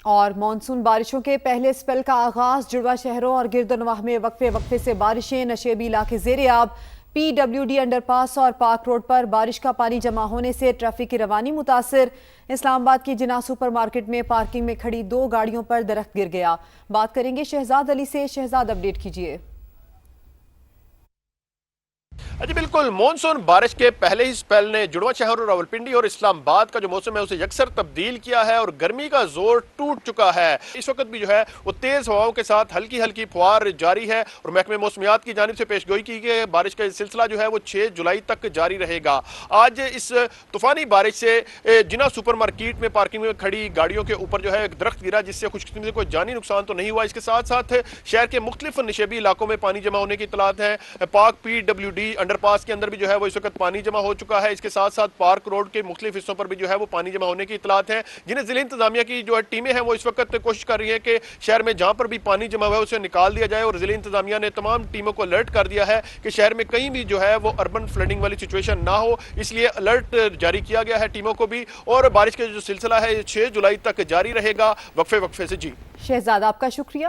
اور مانسون بارشوں کے پہلے سپیل کا آغاز، جڑواں شہروں اور گرد و نواح میں وقفے سے بارشیں، نشیبی علاقے زیر آب، پی ڈبلیو ڈی انڈر پاس اور پارک روڈ پر بارش کا پانی جمع ہونے سے ٹریفک کی روانی متاثر۔ اسلام آباد کی جناح سپر مارکیٹ میں پارکنگ میں کھڑی 2 گاڑیوں پر درخت گر گیا۔ بات کریں گے شہزاد علی سے۔ شہزاد، اپڈیٹ کیجیے۔ جی بالکل، مونسون بارش کے پہلے ہی سپیل نے جڑواں شہر راولپنڈی اور اسلام آباد کا جو موسم ہے اسے یکسر تبدیل کیا ہے اور گرمی کا زور ٹوٹ چکا ہے۔ اس وقت بھی جو ہے وہ تیز ہواؤں کے ساتھ ہلکی ہلکی پھوار جاری ہے اور محکمہ موسمیات کی جانب سے پیشگوئی کی گئی ہے بارش کا سلسلہ جو ہے وہ 6 جولائی تک جاری رہے گا۔ آج اس طوفانی بارش سے جناح سپر مارکیٹ میں پارکنگ میں کھڑی گاڑیوں کے اوپر جو ہے ایک درخت گرا، جس سے خوش قسمتی سے کوئی جانی نقصان تو نہیں ہوا۔ اس کے ساتھ ساتھ شہر کے مختلف نشیبی علاقوں میں پانی جمع ہونے کی اطلاعات ہیں۔ پاک پی ڈبلیو ڈی انڈر پاس کے اندر بھی جو ہے وہ اس وقت پانی جمع ہو چکا ہے۔ اس کے ساتھ ساتھ پارک روڈ کے مختلف حصوں پر بھی جو ہے وہ پانی جمع ہونے کی اطلاعات ہیں، جنہیں ضلع انتظامیہ کی جو ہے ٹیمیں ہیں وہ اس وقت کوشش کر رہی ہیں کہ شہر میں جہاں پر بھی پانی جمع ہوا ہے اسے نکال دیا جائے، اور ضلع انتظامیہ نے تمام ٹیموں کو الرٹ کر دیا ہے کہ شہر میں کہیں بھی جو ہے وہ اربن فلڈنگ والی سچویشن نہ ہو، اس لیے الرٹ جاری کیا گیا ہے ٹیموں کو بھی۔ اور بارش کا جو سلسلہ ہے 6 جولائی تک جاری رہے گا وقفے سے۔ جی شہزاد، آپ کا شکریہ۔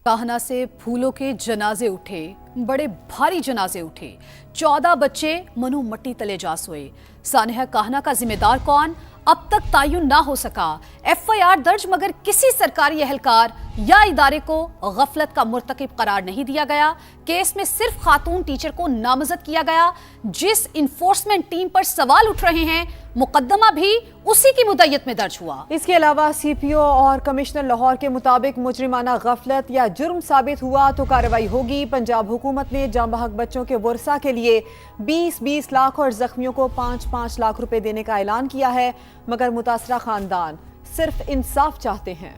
کاہنہ سے پھولوں کے جنازے اٹھے، بڑے بھاری جنازے اٹھے، 14 بچے منو مٹی تلے جا سوئے۔ سانحہ کاہنہ کا ذمہ دار کون؟ اب تک تعین نہ ہو سکا۔ ایف آئی آر درج، مگر کسی سرکاری اہلکار یا ادارے کو غفلت کا مرتکب قرار نہیں دیا گیا۔ کیس میں صرف خاتون ٹیچر کو نامزد کیا گیا۔ جس انفورسمنٹ ٹیم پر سوال اٹھ رہے ہیں، مقدمہ بھی اسی کی مدعیت میں درج ہوا۔ اس کے علاوہ سی پی او اور کمشنر لاہور کے مطابق مجرمانہ غفلت یا جرم ثابت ہوا تو کارروائی ہوگی۔ پنجاب حکومت نے جاں بحق بچوں کے ورثاء کے لیے 20 لاکھ اور زخمیوں کو 5 لاکھ روپے دینے کا اعلان کیا ہے، مگر متاثرہ خاندان صرف انصاف چاہتے ہیں۔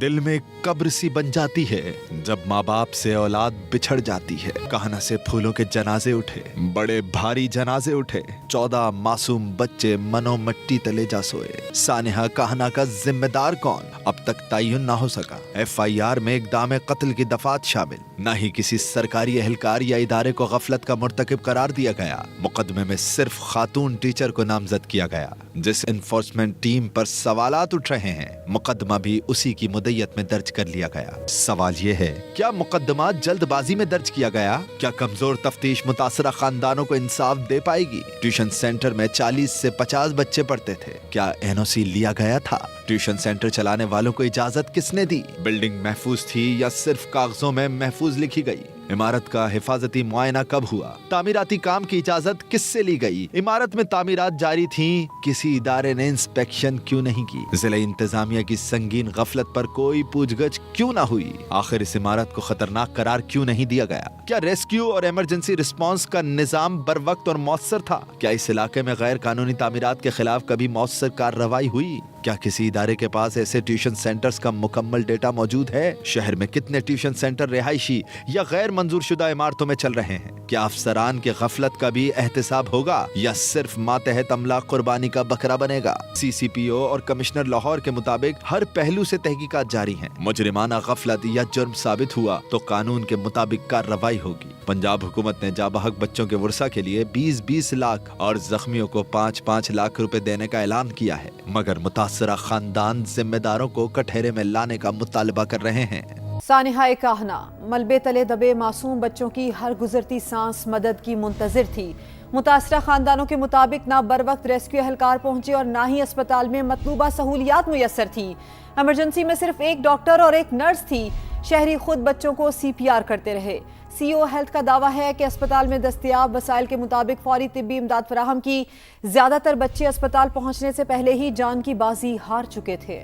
دل میں قبر سی بن جاتی ہے جب ماں باپ سے اولاد بچھڑ جاتی ہے۔ کاہنہ سے پھولوں کے جنازے اٹھے، بڑے بھاری جنازے اٹھے، 14 معصوم بچے منو مٹی تلے جا سوئے۔ سانحہ کاہنہ کا ذمہ دار کون؟ اب تک تعین نہ ہو سکا۔ ایف آئی آر میں اقدام قتل کی دفعات شامل، نہ ہی کسی سرکاری اہلکار یا ادارے کو غفلت کا مرتکب قرار دیا گیا۔ مقدمے میں صرف خاتون ٹیچر کو نامزد کیا گیا۔ جس انفورسمنٹ ٹیم پر سوالات اٹھ رہے ہیں، مقدمہ بھی اسی کی مدعیت میں درج کر لیا گیا۔ سوال یہ ہے، کیا مقدمات جلد بازی میں درج کیا گیا؟ کیا کمزور تفتیش متاثرہ خاندانوں کو انصاف دے پائے گی؟ ٹیوشن سینٹر میں 40 سے 50 بچے پڑھتے تھے، کیا این او سی لیا گیا تھا؟ ٹیوشن سینٹر چلانے والوں کو اجازت کس نے دی؟ بلڈنگ محفوظ تھی یا صرف کاغذوں میں محفوظ لکھی گئی؟ عمارت کا حفاظتی معائنہ کب ہوا؟ تعمیراتی کام کی اجازت کس سے لی گئی؟ عمارت میں تعمیرات جاری تھیں، کسی ادارے نے انسپیکشن کیوں نہیں کی؟ ضلع انتظامیہ کی سنگین غفلت پر کوئی پوچھ گچھ کیوں نہ ہوئی؟ آخر اس عمارت کو خطرناک قرار کیوں نہیں دیا گیا؟ کیا ریسکیو اور ایمرجنسی رسپانس کا نظام بر وقت اور مؤثر تھا؟ کیا اس علاقے میں غیر قانونی تعمیرات کے خلاف کبھی مؤثر کارروائی ہوئی؟ کیا کسی ادارے کے پاس ایسے ٹیوشن سینٹرز کا مکمل ڈیٹا موجود ہے؟ شہر میں کتنے ٹیوشن سینٹر رہائشی یا غیر منظور شدہ عمارتوں میں چل رہے ہیں؟ کیا افسران کے غفلت کا بھی احتساب ہوگا یا صرف ماتحت عملہ قربانی کا بکرا بنے گا؟ سی پی او اور کمشنر لاہور کے مطابق ہر پہلو سے تحقیقات جاری ہیں۔ مجرمانہ غفلت یا جرم ثابت ہوا تو قانون کے مطابق کارروائی ہوگی۔ پنجاب حکومت نے جاں بحق بچوں کے ورثاء کے لیے 20 لاکھ اور زخمیوں کو 5 لاکھ روپے دینے کا اعلان کیا ہے، مگر متاثرہ خاندان ذمہ داروں کو کٹہرے میں لانے کا مطالبہ کر رہے ہیں۔ سانحہ کاہنہ، ملبے تلے دبے معصوم بچوں کی ہر گزرتی سانس مدد کی منتظر تھی۔ متاثرہ خاندانوں کے مطابق نہ بر وقت ریسکیو اہلکار پہنچے اور نہ ہی اسپتال میں مطلوبہ سہولیات میسر تھیں۔ ایمرجنسی میں صرف ایک ڈاکٹر اور ایک نرس تھی۔ شہری خود بچوں کو سی پی آر کرتے رہے۔ سی او ہیلتھ کا دعویٰ ہے کہ اسپتال میں دستیاب وسائل کے مطابق فوری طبی امداد فراہم کی۔ زیادہ تر بچے اسپتال پہنچنے سے پہلے ہی جان کی بازی ہار چکے تھے۔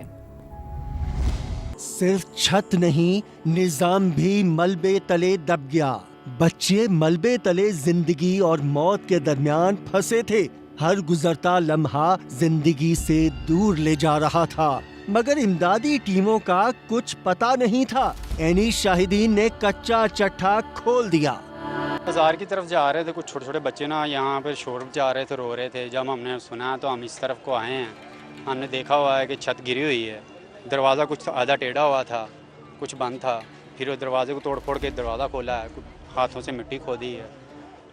صرف چھت نہیں، نظام بھی ملبے تلے دب گیا۔ بچے ملبے تلے زندگی اور موت کے درمیان پھنسے تھے۔ ہر گزرتا لمحہ زندگی سے دور لے جا رہا تھا، مگر امدادی ٹیموں کا کچھ پتہ نہیں تھا۔ عینی شاہدین نے کچا چٹھا کھول دیا۔ بازار کی طرف جا رہے تھے، کچھ چھوٹے چھوٹے بچے نا یہاں پہ شور جا رہے تھے، رو رہے تھے۔ جب ہم نے سنا تو ہم اس طرف کو آئے ہیں۔ ہم نے دیکھا ہوا ہے کہ چھت گری ہوئی ہے، دروازہ کچھ آدھا ٹیڑھا ہوا تھا، کچھ بند تھا۔ پھر وہ دروازے کو توڑ پھوڑ کے دروازہ کھولا ہے، ہاتھوں سے مٹی کھودی ہے،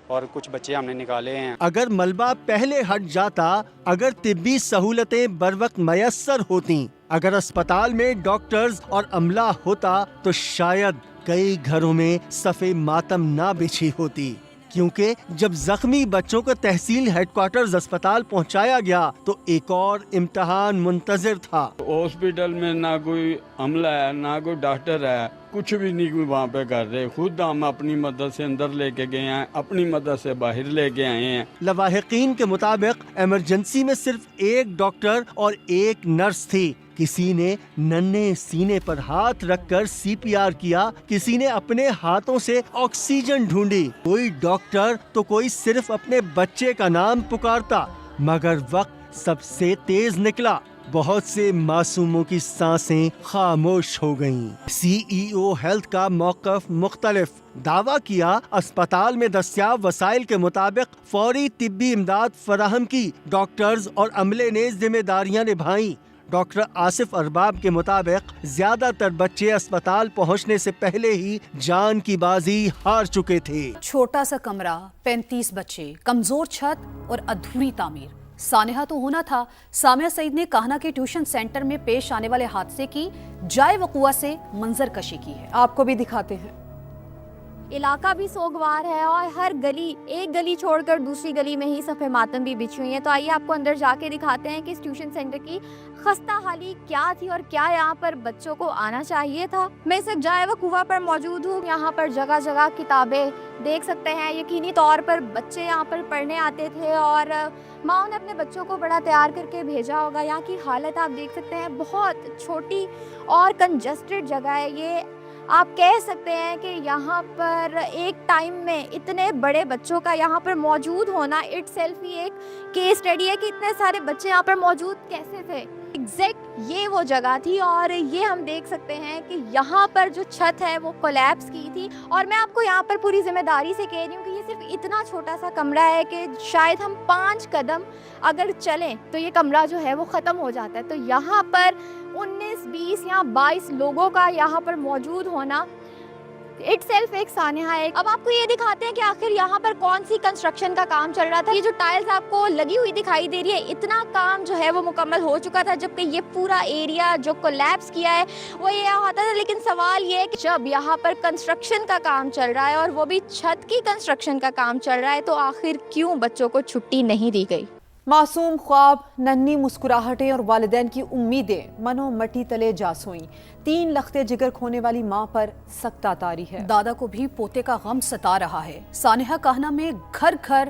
اور کچھ بچے ہم نے نکالے ہیں. اگر ملبہ پہلے ہٹ جاتا، اگر طبی سہولتیں بر وقت میسر ہوتیں، اگر اسپتال میں ڈاکٹرز اور عملہ ہوتا تو شاید کئی گھروں میں صف ماتم نہ بچھی ہوتی، کیونکہ جب زخمی بچوں کو تحصیل ہیڈ کوارٹرز اسپتال پہنچایا گیا تو ایک اور امتحان منتظر تھا. ہاسپٹل میں نہ کوئی عملہ ہے، نہ کوئی ڈاکٹر ہے، کچھ بھی نہیں کوئی وہاں پہ کر رہے. خود ہم اپنی مدد سے اندر لے کے گئے ہیں، اپنی مدد سے باہر لے کے آئے ہیں. لواحقین کے مطابق ایمرجنسی میں صرف ایک ڈاکٹر اور ایک نرس تھی. کسی نے ننھے سینے پر ہاتھ رکھ کر CPR کیا، کسی نے اپنے ہاتھوں سے آکسیجن ڈھونڈی. کوئی ڈاکٹر تو کوئی صرف اپنے بچے کا نام پکارتا، مگر وقت سب سے تیز نکلا. بہت سے معصوموں کی سانسیں خاموش ہو گئیں. CEO ہیلتھ کا موقف مختلف. دعویٰ کیا اسپتال میں دستیاب وسائل کے مطابق فوری طبی امداد فراہم کی، ڈاکٹرز اور عملے نے ذمہ داریاں نبھائیں. ڈاکٹر آصف ارباب کے مطابق زیادہ تر بچے اسپتال پہنچنے سے پہلے ہی جان کی بازی ہار چکے تھے. چھوٹا سا کمرہ، 35 بچے، کمزور چھت اور ادھوری تعمیر. سانحہ تو ہونا تھا. سامیہ سعید نے کاہنہ کے ٹیوشن سینٹر میں پیش آنے والے حادثے کی جائے وقوع سے منظر کشی کی ہے. آپ کو بھی دکھاتے ہیں. علاقہ بھی سوگوار ہے اور ہر گلی، ایک گلی چھوڑ کر دوسری گلی میں ہی صفحے ماتم بھی بچھی ہوئی ہیں. تو آئیے آپ کو اندر جا کے دکھاتے ہیں کہ اس ٹیوشن سینٹر کی خستہ حالی کیا تھی اور کیا یہاں پر بچوں کو آنا چاہیے تھا. میں اس وقت جائے وقوع پر موجود ہوں. یہاں پر جگہ جگہ کتابیں دیکھ سکتے ہیں. یقینی طور پر بچے یہاں پر پڑھنے آتے تھے اور ماں نے اپنے بچوں کو بڑا تیار کر کے بھیجا ہوگا. یہاں کی حالت آپ دیکھ سکتے ہیں، بہت چھوٹی اور کنجسٹڈ جگہ ہے. یہ آپ کہہ سکتے ہیں کہ یہاں پر ایک ٹائم میں اتنے بڑے بچوں کا یہاں پر موجود ہونا اٹ سیلف ہی ایک کیس اسٹڈی ہے کہ اتنے سارے بچے یہاں پر موجود کیسے تھے. ایگزیکٹ یہ وہ جگہ تھی اور یہ ہم دیکھ سکتے ہیں کہ یہاں پر جو چھت ہے وہ کولیپس کی تھی. اور میں آپ کو یہاں پر پوری ذمہ داری سے کہہ رہی ہوں کہ یہ صرف اتنا چھوٹا سا کمرہ ہے کہ شاید ہم 5 قدم اگر چلیں تو یہ کمرہ جو ہے وہ ختم ہو جاتا ہے. تو یہاں پر 19 20 یا 22 لوگوں کا یہاں پر موجود ہونا اٹ سیلف ایک سانحہ ہے. اب آپ کو یہ دکھاتے ہیں کہ آخر یہاں پر کون سی کنسٹرکشن کا کام چل رہا تھا. یہ جو ٹائلز آپ کو لگی ہوئی دکھائی دے رہی ہے، اتنا کام جو ہے وہ مکمل ہو چکا تھا، جبکہ یہ پورا ایریا جو کولیپس کیا ہے وہ یہ ہوتا تھا. لیکن سوال یہ ہے کہ جب یہاں پر کنسٹرکشن کا کام چل رہا ہے اور وہ بھی چھت کی کنسٹرکشن کا کام چل رہا ہے، تو آخر کیوں بچوں کو چھٹی نہیں دی گئی؟ معصوم خواب، ننھی مسکراہٹیں اور والدین کی امیدیں منو مٹی تلے جا سوئیں. 3 لختے جگر کھونے والی ماں پر سخت تاری ہے. دادا کو بھی پوتے کا غم ستا رہا ہے. سانحہ کاہنہ میں گھر گھر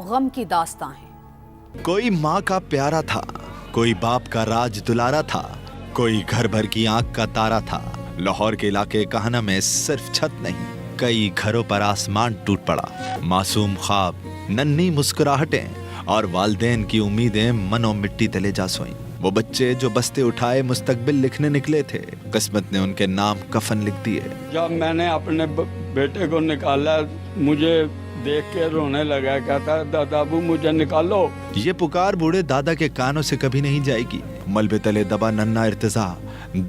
غم کی داستان ہے. کوئی ماں کا پیارا تھا، کوئی باپ کا راج دلارا تھا، کوئی گھر بھر کی آنکھ کا تارا تھا. لاہور کے علاقے کاہنہ میں صرف چھت نہیں، کئی گھروں پر آسمان ٹوٹ پڑا. معصوم خواب، ننھی مسکراہٹیں اور والدین کی امیدیں منو مٹی تلے جا سوئیں. وہ بچے جو بستے اٹھائے مستقبل لکھنے نکلے تھے، قسمت نے ان کے نام کفن لکھ دیے. جب میں نے اپنے بیٹے کو نکالا، مجھے دیکھ کے رونے لگا، کہتا دادا ابو مجھے نکالو. یہ پکار بوڑھے دادا کے کانوں سے کبھی نہیں جائے گی. ملبے تلے دبا ننھا ارتضا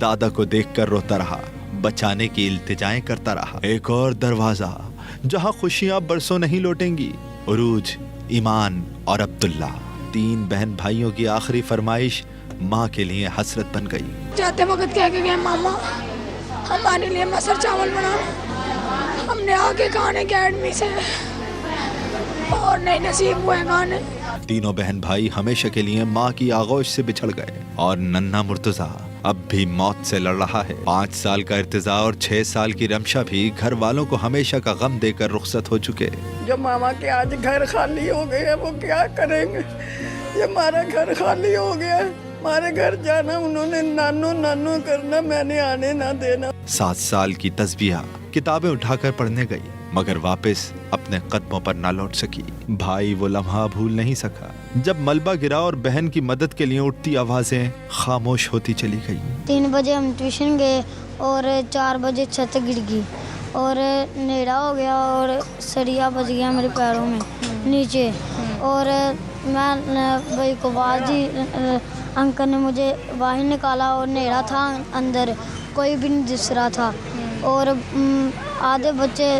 دادا کو دیکھ کر روتا رہا، بچانے کی التجائیں کرتا رہا. ایک اور دروازہ جہاں خوشیاں برسوں نہیں لوٹیں گی. عروج، ایمان اور عبداللہ، 3 بہن بھائیوں کی آخری فرمائش ماں کے لیے حسرت بن گئی. جاتے وقت کہہ کے گئے ماما ہمارے لیے مسر چاول بنا. ہم نے آگے کھانے اکیڈمی سے اور نہیں نصیب ہوئے کھانے. تینوں بہن بھائی ہمیشہ کے لیے ماں کی آغوش سے بچھڑ گئے اور ننھا مرتضیٰ اب بھی موت سے لڑ رہا ہے. 5 سال کا ارتضیٰ اور 6 سال کی رمشا بھی گھر والوں کو ہمیشہ کا غم دے کر رخصت ہو چکے. جو ماما کے آج گھر خالی ہو گئے ہیں وہ کیا کریں گے؟ یہ ہمارا گھر خالی ہو گیا ہے. ہمارے گھر جانا انہوں نے نانو نانو کرنا، میں نے آنے نہ دینا. 7 سال کی تسبیحہ کتابیں اٹھا کر پڑھنے گئی مگر واپس اپنے قدموں پر نہ لوٹ سکی. بھائی وہ لمحہ بھول نہیں سکا جب ملبہ گرا اور بہن کی مدد کے لیے اٹھتی آوازیں خاموش ہوتی چلی گئی. 3 بجے ہم ٹیوشن گئے اور 4 بجے چھت گر گئی اور نیڑا ہو گیا اور سریا بج گیا میرے پیروں میں نیچے. اور میں بھائی کو آواز دی، انکل نے مجھے باہر نکالا اور نیڑا تھا اندر، کوئی بھی نہیں دس رہا تھا. اور آدھے بچے